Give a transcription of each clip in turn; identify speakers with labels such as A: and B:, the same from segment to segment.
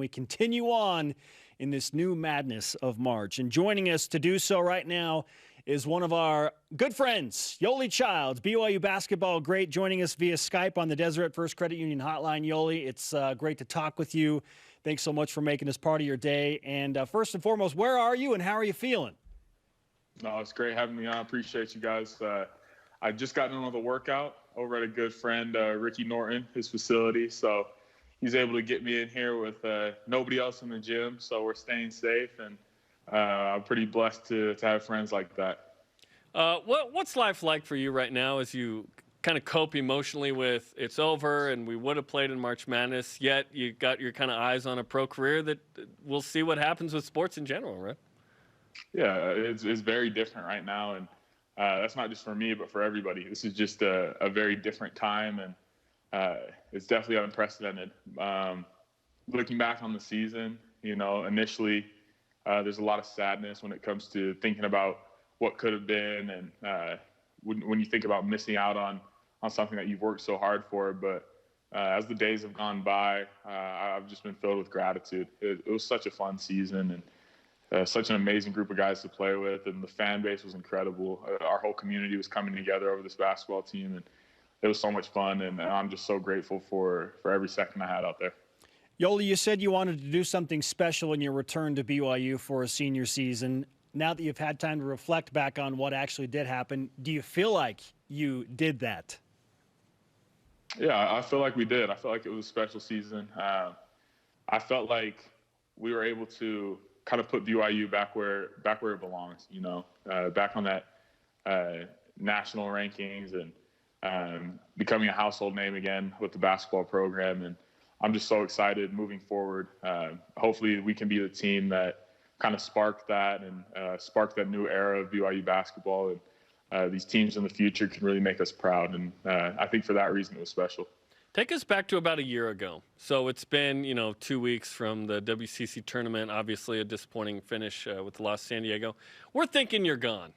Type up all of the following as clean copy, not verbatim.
A: we continue on in this new madness of March. And joining us to do so right now is one of our good friends, Yoeli Childs, BYU basketball great, joining us via Skype on the Deseret First Credit Union hotline. Yoeli, it's great to talk with you. Thanks so much for making this part of your day. And first and foremost, where are you and how are you feeling?
B: No, it's great having me on. I appreciate you guys. I just got in with a workout over at a good friend, Ricky Norton, his facility. So he's able to get me in here with nobody else in the gym. So we're staying safe, and I'm pretty blessed to have friends like that.
C: What's life like for you right now as you kind of cope emotionally with it's over and we would have played in March Madness, yet you got your kind of eyes on a pro career that we'll see what happens with sports in general, right?
B: Yeah, it's very different right now, and that's not just for me, but for everybody. This is just a very different time, and it's definitely unprecedented. Looking back on the season, initially there's a lot of sadness when it comes to thinking about what could have been, and when you think about missing out on something that you've worked so hard for. But as the days have gone by, I've just been filled with gratitude. It was such a fun season, and such an amazing group of guys to play with, and the fan base was incredible. Our whole community was coming together over this basketball team, and it was so much fun, and I'm just so grateful for every second I had out there.
A: Yoeli, you said you wanted to do something special in your return to BYU for a senior season. Now that you've had time to reflect back on what actually did happen, do you feel like you did that?
B: Yeah, I feel like we did. I felt like it was a special season. I felt like we were able to kind of put BYU back where it belongs, back on that national rankings, and becoming a household name again with the basketball program. And I'm just so excited moving forward. Hopefully we can be the team that kind of sparked that and sparked that new era of BYU basketball. And these teams in the future can really make us proud. And I think for that reason it was special.
C: Take us back to about a year ago. So it's been, 2 weeks from the WCC tournament, obviously a disappointing finish with the loss to San Diego. We're thinking you're gone.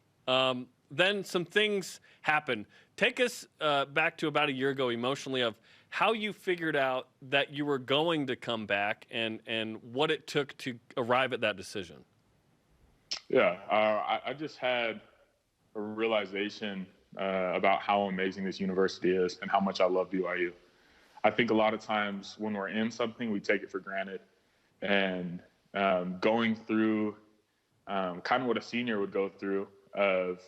C: Then some things happen. Take us back to about a year ago emotionally of how you figured out that you were going to come back and what it took to arrive at that decision.
B: Yeah, I just had a realization about how amazing this university is and how much I love BYU. I think a lot of times when we're in something, we take it for granted. And going through kind of what a senior would go through of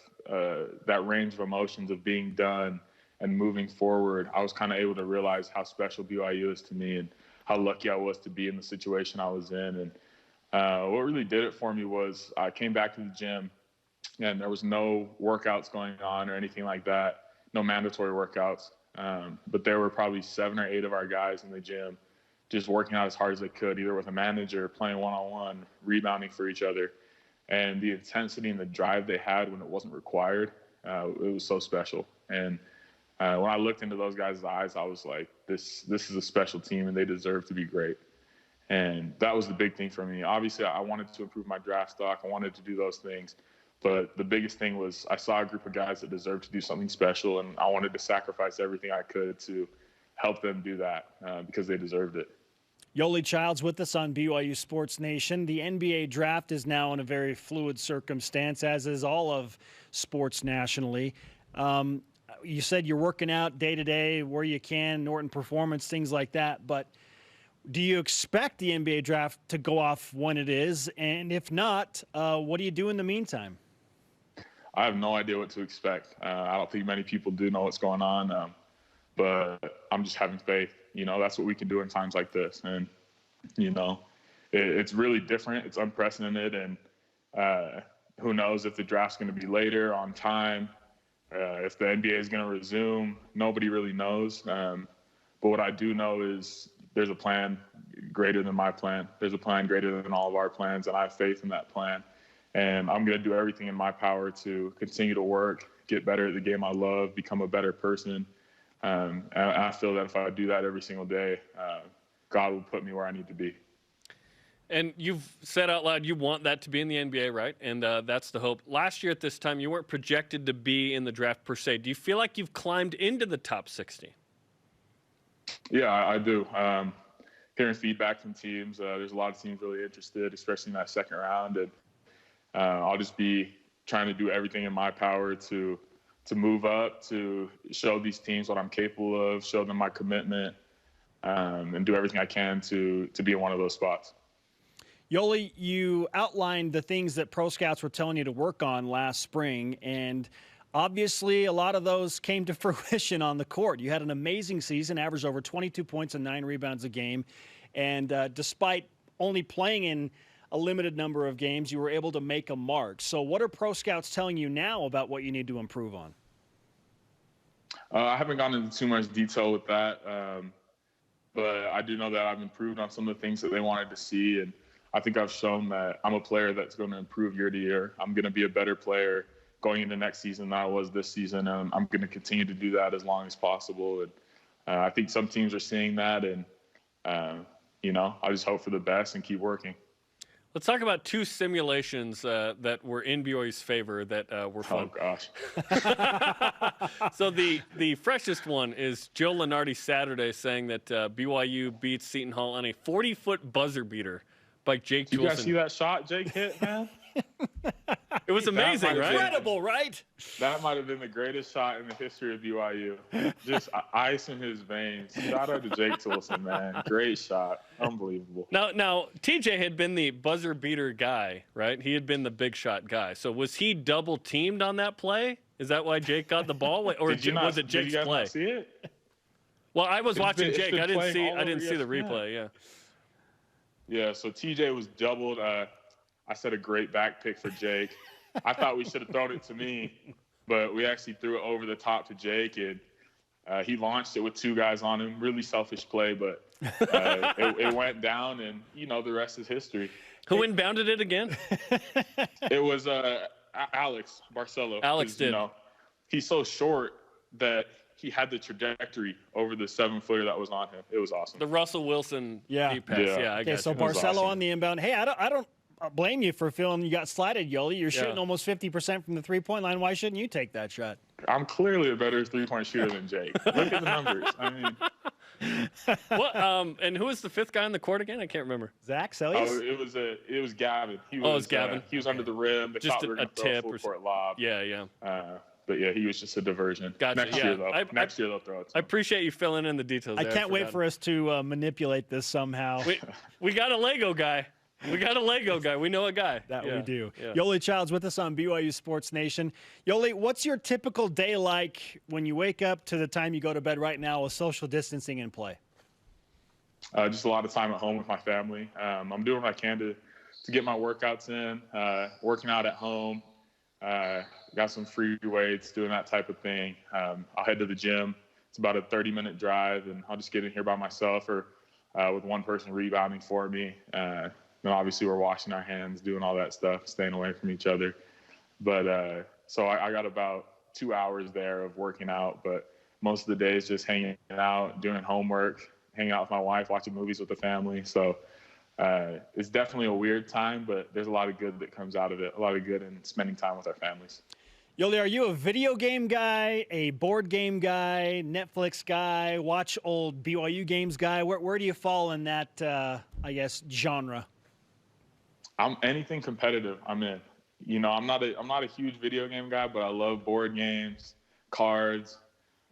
B: that range of emotions of being done and moving forward, I was kind of able to realize how special BYU is to me and how lucky I was to be in the situation I was in. And what really did it for me was I came back to the gym, and there was no workouts going on or anything like that, no mandatory workouts. But there were probably 7 or 8 of our guys in the gym just working out as hard as they could, either with a manager, playing one-on-one, rebounding for each other. And the intensity and the drive they had when it wasn't required, it was so special. And when I looked into those guys' eyes, I was like, this is a special team, and they deserve to be great. And that was the big thing for me. Obviously, I wanted to improve my draft stock. I wanted to do those things. But the biggest thing was I saw a group of guys that deserved to do something special, and I wanted to sacrifice everything I could to help them do that because they deserved it.
A: Yoeli Childs with us on BYU Sports Nation. The NBA draft is now in a very fluid circumstance, as is all of sports nationally. You said you're working out day to day where you can, Norton Performance, things like that. But do you expect the NBA draft to go off when it is? And if not, what do you do in the meantime?
B: I have no idea what to expect. I don't think many people do know what's going on, but I'm just having faith. That's what we can do in times like this. And, it's really different. It's unprecedented. And who knows if the draft's going to be later on time, if the NBA is going to resume. Nobody really knows. But what I do know is there's a plan greater than my plan. There's a plan greater than all of our plans, and I have faith in that plan. And I'm going to do everything in my power to continue to work, get better at the game I love, become a better person. And I feel that if I do that every single day, God will put me where I need to be.
C: And you've said out loud you want that to be in the NBA, right? And that's the hope. Last year at this time, you weren't projected to be in the draft per se. Do you feel like you've climbed into the top 60?
B: Yeah, I do. hearing feedback from teams. There's a lot of teams really interested, especially in that second round. And I'll just be trying to do everything in my power to move up, to show these teams what I'm capable of, show them my commitment, and do everything I can to be in one of those spots.
A: Yoeli, you outlined the things that pro scouts were telling you to work on last spring, and obviously a lot of those came to fruition on the court. You had an amazing season, averaged over 22 points and 9 rebounds a game, and despite only playing in a limited number of games, you were able to make a mark. So what are pro scouts telling you now about what you need to improve on?
B: I haven't gone into too much detail with that, but I do know that I've improved on some of the things that they wanted to see, and I think I've shown that I'm a player that's going to improve year to year. I'm going to be a better player going into next season than I was this season, and I'm going to continue to do that as long as possible. And I think some teams are seeing that, and I just hope for the best and keep working.
C: Let's talk about 2 simulations that were in BYU's favor that were fun.
B: Oh, gosh.
C: So the freshest one is Joe Lenardi Saturday saying that BYU beats Seton Hall on a 40-foot buzzer beater by Jake Toolson.
B: You guys see that shot Jake hit, man?
C: It was amazing, right?
A: Incredible, right?
B: That might have been the greatest shot in the history of BYU. Just ice in his veins. Shout out to Jake Toolson, man. Great shot. Unbelievable.
C: Now, TJ had been the buzzer beater guy, right? He had been the big shot guy. So was he double teamed on that play? Is that why Jake got the ball? Or was it Jake's
B: did you guys
C: play?
B: Not see it?
C: Well, I was watching Jake. I didn't see the
B: ESPN.
C: replay, yeah.
B: Yeah, so TJ was doubled. I set a great back pick for Jake. I thought we should have thrown it to me, but we actually threw it over the top to Jake, and he launched it with 2 guys on him. Really selfish play, but it went down, and, the rest is history.
C: Who inbounded it again?
B: It was Alex Barcelo.
C: Alex did.
B: He's so short that he had the trajectory over the 7-footer that was on him. It was awesome.
C: The Russell Wilson deep pass. Yeah, I
A: okay,
C: got
A: so
C: you.
A: Barcelo
B: awesome.
A: on the inbound. Hey, I don't blame you for feeling you got slided, Yoeli. You're shooting almost 50% from the three-point line. Why shouldn't you take that shot?
B: I'm clearly a better three-point shooter than Jake. Look at the numbers. I mean,
C: What? And who was the 5th guy on the court again? I can't remember.
A: Zach Sellius?
B: it was Gavin.
C: It was Gavin.
B: He was under the rim. They
C: Just
B: thought we were going to throw a full-court lob.
C: Yeah.
B: But yeah, he was just a diversion.
C: Gotcha.
B: Next year, though. Next year they'll throw it to him.
C: I appreciate you filling in the details.
A: I can't wait for us to manipulate this somehow.
C: We got a Lego guy. We know a guy.
A: We do.
C: Yeah.
A: Yoeli Childs with us on BYU Sports Nation. Yoeli, what's your typical day like when you wake up to the time you go to bed right now with social distancing in play?
B: Just a lot of time at home with my family. I'm doing what I can to get my workouts in, working out at home. Got some free weights, doing that type of thing. I'll head to the gym. It's about a 30-minute drive, and I'll just get in here by myself or with one person rebounding for me. Then obviously we're washing our hands, doing all that stuff, staying away from each other. But so I got about 2 hours there of working out, but most of the day is just hanging out, doing homework, hanging out with my wife, watching movies with the family. So it's definitely a weird time, but there's a lot of good that comes out of it, a lot of good in spending time with our families.
A: Yoeli, are you a video game guy, a board game guy, Netflix guy, watch old BYU games guy? Where do you fall in that, genre?
B: I'm anything competitive, I'm in. I'm not a huge video game guy, but I love board games, cards,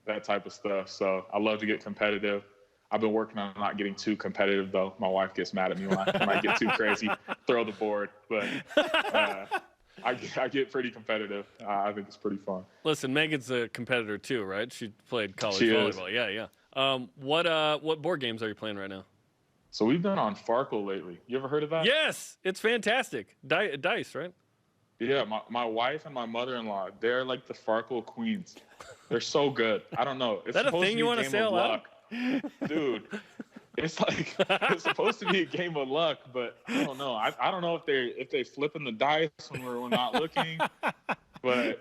B: that type of stuff. So I love to get competitive. I've been working on not getting too competitive, though. My wife gets mad at me when I might get too crazy, throw the board. But I get pretty competitive. I think it's pretty fun.
C: Listen, Megan's a competitor too, right? She played college
B: She
C: volleyball.
B: is.
C: Yeah. What board games are you playing right now?
B: So we've been on Farkle lately. You ever heard of that?
C: Yes, it's fantastic. Dice, right?
B: Yeah, my wife and my mother-in-law, they're like the Farkle queens. They're so good. I don't know. It's
C: Is that a
B: supposed
C: thing
B: to be
C: you want to
B: game
C: say
B: of
C: out loud?
B: luck. Dude, it's like it's supposed to be a game of luck, but I don't know. I don't know if they flipping the dice when we're not looking, but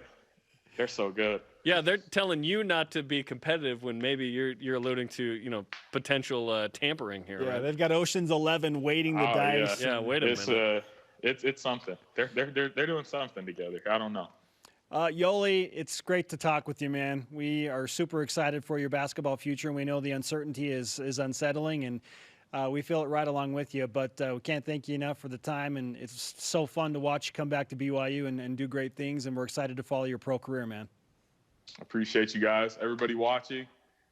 B: they're so good.
C: Yeah, they're telling you not to be competitive when maybe you're alluding to potential tampering here.
A: Yeah,
C: right?
A: they've got Ocean's 11 weighting the dice.
C: Yeah, wait a minute.
B: It's something. They're doing something together. I don't know.
A: Yoeli, it's great to talk with you, man. We are super excited for your basketball future, and we know the uncertainty is unsettling. And We feel it right along with you, but we can't thank you enough for the time, and it's so fun to watch you come back to BYU and do great things, and we're excited to follow your pro career, man.
B: Appreciate you guys. Everybody watching,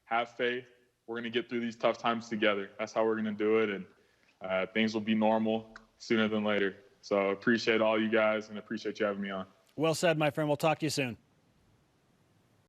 B: have faith. We're going to get through these tough times together. That's how we're going to do it, and things will be normal sooner than later. So appreciate all you guys, and appreciate you having me on.
A: Well said, my friend. We'll talk to you soon.